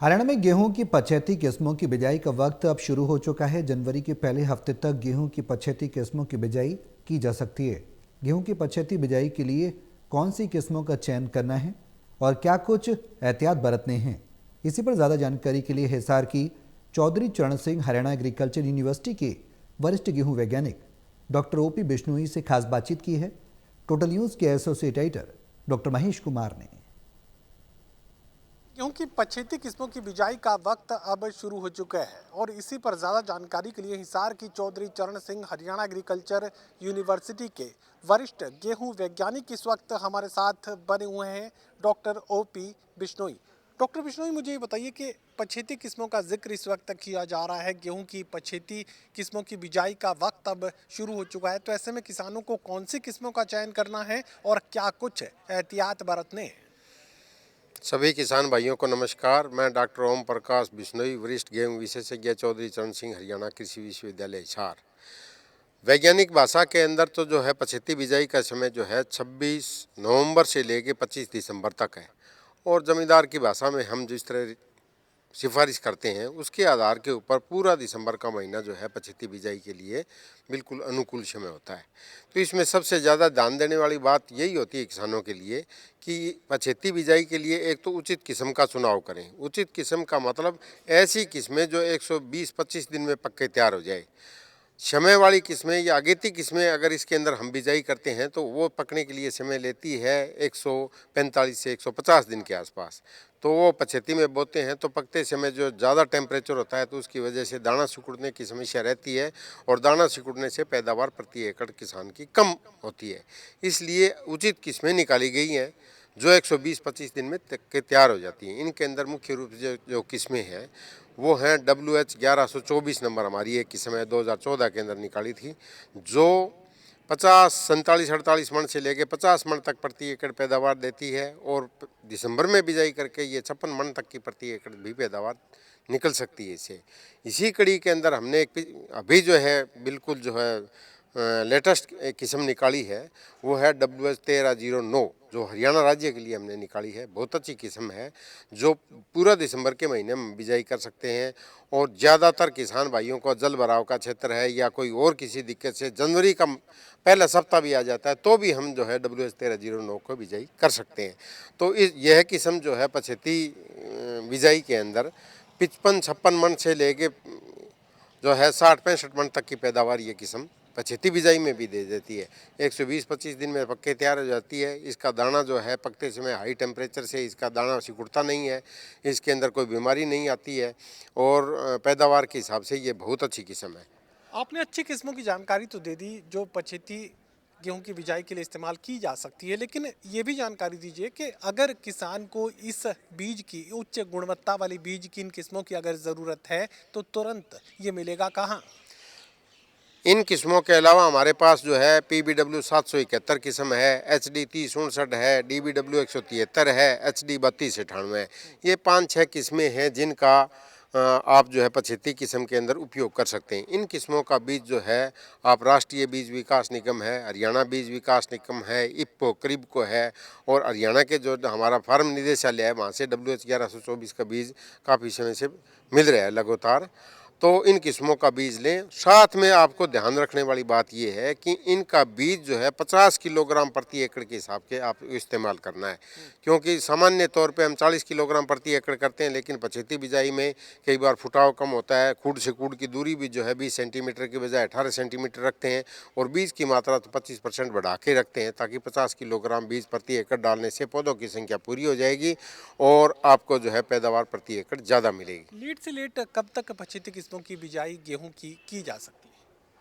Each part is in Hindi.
हरियाणा में गेहूं की पछेती किस्मों की बिजाई का वक्त अब शुरू हो चुका है। जनवरी के पहले हफ्ते तक गेहूं की पछेती किस्मों की बिजाई की जा सकती है। गेहूं की पछेती बिजाई के लिए कौन सी किस्मों का चयन करना है और क्या कुछ एहतियात बरतने हैं, इसी पर ज़्यादा जानकारी के लिए हिसार की चौधरी चरण सिंह हरियाणा एग्रीकल्चर यूनिवर्सिटी के वरिष्ठ गेहूं वैज्ञानिक डॉक्टर OP बिश्नोई से खास बातचीत की है। टोटल न्यूज़ के associate editor doctor Mahesh Kumar ने। गेहूं की पछेती किस्मों की बिजाई का वक्त अब शुरू हो चुका है और इसी पर ज़्यादा जानकारी के लिए हिसार की चौधरी चरण सिंह हरियाणा एग्रीकल्चर यूनिवर्सिटी के वरिष्ठ गेहूं वैज्ञानिक इस वक्त हमारे साथ बने हुए हैं, doctor OP Bishnoi. Doctor Bishnoi, मुझे ये बताइए कि पछेती किस्मों का जिक्र इस वक्त किया जा रहा है। गेहूं की पछेती किस्मों की बिजाई का वक्त अब शुरू हो चुका है, तो ऐसे में किसानों को कौन सी किस्मों का चयन करना है और क्या कुछ एहतियात बरतने हैं? सभी किसान भाइयों को नमस्कार। मैं डॉक्टर ओम प्रकाश बिश्नोई, वरिष्ठ गेहूं विशेषज्ञ, चौधरी चरण सिंह, हरियाणा कृषि विश्वविद्यालय हिसार। वैज्ञानिक भाषा के अंदर तो जो है पछेती बिजाई का समय जो है 26 नवंबर से लेके 25 दिसंबर तक है। और जमींदार की भाषा में हम जिस तरह सिफारिश करते हैं उसके आधार के ऊपर पूरा दिसंबर का महीना जो है पछेती बिजाई के लिए बिल्कुल अनुकूल समय होता है। तो इसमें सबसे ज़्यादा ध्यान देने वाली बात यही होती है किसानों के लिए कि पछेती बिजाई के लिए एक तो उचित किस्म का चुनाव करें। उचित किस्म का मतलब ऐसी किस्में जो 120-25 दिन में पक्के तैयार हो जाए। समय वाली किस्में या अगेती किस्में अगर इसके अंदर हम बिजाई करते हैं तो वो पकने के लिए समय लेती है 145 से 150 दिन के आसपास। तो वो पछेती में बोते हैं तो पकते समय जो ज़्यादा टेम्परेचर होता है तो उसकी वजह से दाना सिकुड़ने की समस्या रहती है और दाना सिकुड़ने से पैदावार प्रति एकड़ किसान की कम होती है। इसलिए उचित किस्में निकाली गई हैं जो 120-25 दिन में के तैयार हो जाती हैं। इनके अंदर मुख्य रूप से जो किस्में हैं वो हैं WH 1124 नंबर, हमारी एक किस्म है 2014 के अंदर निकाली थी, जो 50, 47, 48 मन से लेके 50 मन तक प्रति एकड़ पैदावार देती है और दिसंबर में बिजाई करके ये 56 मन तक की प्रति एकड़ भी पैदावार निकल सकती है इससे। इसी कड़ी के अंदर हमने एक अभी जो है बिल्कुल जो है लेटेस्ट एक किस्म निकाली है, वो है WH 1309, जो हरियाणा राज्य के लिए हमने निकाली है। बहुत अच्छी किस्म है जो पूरा दिसंबर के महीने में बिजाई कर सकते हैं। और ज़्यादातर किसान भाइयों को जल भराव का क्षेत्र है या कोई और किसी दिक्कत से जनवरी का पहला सप्ताह भी आ जाता है तो भी हम जो है WH 1309 को बिजाई कर सकते हैं। तो यह किस्म जो है पछेती बिजाई के अंदर 55-56 मन से लेके जो है 60-65 मन तक की पैदावार ये किस्म पछेती बिजाई में भी दे देती है। 120-25 दिन में पक्के तैयार हो जाती है। इसका दाना जो है पकते समय हाई टेम्परेचर से इसका दाना सिकुड़ता नहीं है, इसके अंदर कोई बीमारी नहीं आती है और पैदावार के हिसाब से ये बहुत अच्छी किस्म है। आपने अच्छी किस्मों की जानकारी तो दे दी जो पछेती गेहूं की बिजाई के लिए इस्तेमाल की जा सकती है, लेकिन ये भी जानकारी दीजिए कि अगर किसान को इस बीज की, उच्च गुणवत्ता वाली बीज की, इन किस्मों की अगर ज़रूरत है तो तुरंत ये मिलेगा कहाँ? इन किस्मों के अलावा हमारे पास जो है PBW 771 किस्म है, HD 3069 है, DBW 173 है, HD 3298 है। ये 5-6 किस्में हैं जिनका आप जो है पछेती किस्म के अंदर उपयोग कर सकते हैं। इन किस्मों का बीज जो है आप राष्ट्रीय बीज विकास निगम है, हरियाणा बीज विकास निगम है, IFFCO, CRIBCO है और हरियाणा के जो हमारा फार्म निदेशालय है वहाँ से WH 1124 का बीज काफ़ी समय से मिल रहा है लगातार। तो इन किस्मों का बीज लें। साथ में आपको ध्यान रखने वाली बात यह है कि इनका बीज जो है 50 किलोग्राम प्रति एकड़ के हिसाब के आप इस्तेमाल करना है, क्योंकि सामान्य तौर पे हम 40 किलोग्राम प्रति एकड़ करते हैं, लेकिन पछेती बिजाई में कई बार फुटाव कम होता है। खूड से खूड की दूरी भी जो है 20 सेंटीमीटर की बजाय 18 सेंटीमीटर रखते हैं और बीज की मात्रा तो 25% बढ़ा के रखते हैं ताकि 50 किलोग्राम बीज प्रति एकड़ डालने से पौधों की संख्या पूरी हो जाएगी और आपको जो है पैदावार प्रति एकड़ ज़्यादा मिलेगी। लेट से लेट कब तक पछेती किस्मों की बिजाई गेहूं की जा सकती है?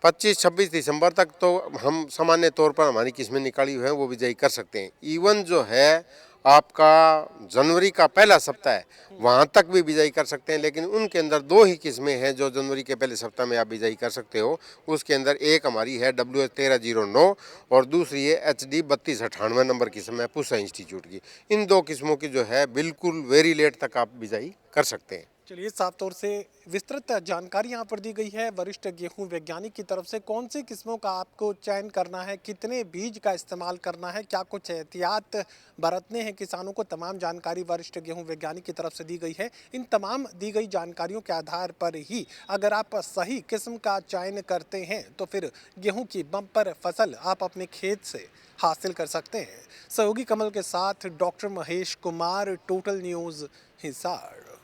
25-26 दिसंबर तक तो हम सामान्य तौर पर हमारी किस्में निकाली हुई हैं वो बिजाई कर सकते हैं। इवन जो है आपका जनवरी का पहला सप्ताह है वहाँ तक भी बिजाई कर सकते हैं, लेकिन उनके अंदर 2 ही किस्में हैं जो जनवरी के पहले सप्ताह में आप बिजाई कर सकते हो। उसके अंदर एक हमारी है WH 1309 और दूसरी है HD 3298 नंबर किस्म है पूसा इंस्टीट्यूट की। इन 2 किस्मों की जो है बिल्कुल वेरी लेट तक आप बिजाई कर सकते हैं। चलिए, साफ तौर से विस्तृत जानकारी यहाँ पर दी गई है वरिष्ठ गेहूं वैज्ञानिक की तरफ से। कौन सी किस्मों का आपको चयन करना है, कितने बीज का इस्तेमाल करना है, क्या कुछ एहतियात बरतने हैं किसानों को, तमाम जानकारी वरिष्ठ गेहूं वैज्ञानिक की तरफ से दी गई है। इन तमाम दी गई जानकारियों के आधार पर ही अगर आप सही किस्म का चयन करते हैं तो फिर गेहूँ की बम्पर फसल आप अपने खेत से हासिल कर सकते हैं। सहयोगी कमल के साथ doctor Mahesh Kumar, total news, Hisar.